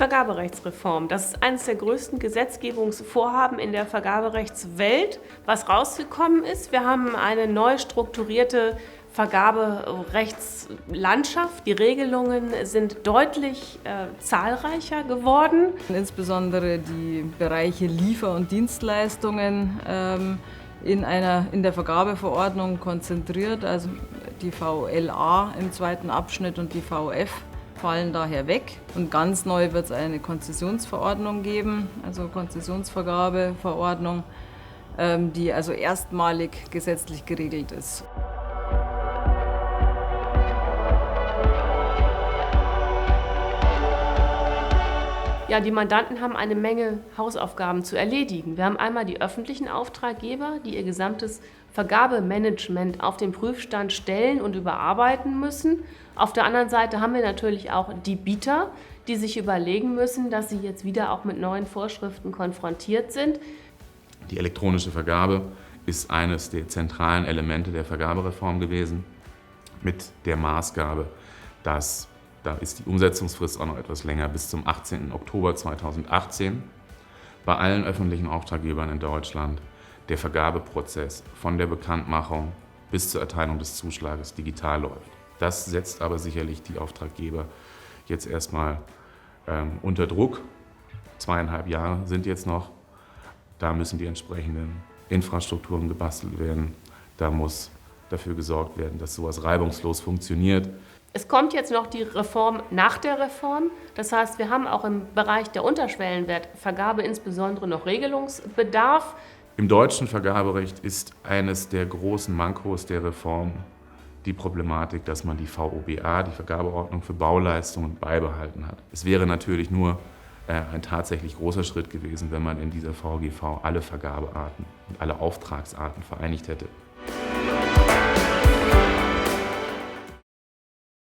Vergaberechtsreform, das ist eines der größten Gesetzgebungsvorhaben in der Vergaberechtswelt, was rausgekommen ist. Wir haben eine neu strukturierte Vergaberechtslandschaft. Die Regelungen sind deutlich zahlreicher geworden. Insbesondere die Bereiche Liefer- und Dienstleistungen in der Vergabeverordnung konzentriert. Also die VLA im zweiten Abschnitt und die VF fallen daher weg. Und ganz neu wird es eine Konzessionsverordnung geben, also Konzessionsvergabeverordnung, die also erstmalig gesetzlich geregelt ist. Ja, die Mandanten haben eine Menge Hausaufgaben zu erledigen. Wir haben einmal die öffentlichen Auftraggeber, die ihr gesamtes Vergabemanagement auf den Prüfstand stellen und überarbeiten müssen. Auf der anderen Seite haben wir natürlich auch die Bieter, die sich überlegen müssen, dass sie jetzt wieder auch mit neuen Vorschriften konfrontiert sind. Die elektronische Vergabe ist eines der zentralen Elemente der Vergabereform gewesen, mit der Maßgabe, dass da ist die Umsetzungsfrist auch noch etwas länger, bis zum 18. Oktober 2018. Bei allen öffentlichen Auftraggebern in Deutschland der Vergabeprozess von der Bekanntmachung bis zur Erteilung des Zuschlages digital läuft. Das setzt aber sicherlich die Auftraggeber jetzt erstmal unter Druck. 2,5 Jahre sind jetzt noch. Da müssen die entsprechenden Infrastrukturen gebastelt werden. Da muss dafür gesorgt werden, dass sowas reibungslos funktioniert. Es kommt jetzt noch die Reform nach der Reform. Das heißt, wir haben auch im Bereich der Unterschwellenwertvergabe insbesondere noch Regelungsbedarf. Im deutschen Vergaberecht ist eines der großen Mankos der Reform die Problematik, dass man die VOBA, die Vergabeordnung für Bauleistungen, beibehalten hat. Es wäre natürlich nur ein tatsächlich großer Schritt gewesen, wenn man in dieser VGV alle Vergabearten und alle Auftragsarten vereinigt hätte.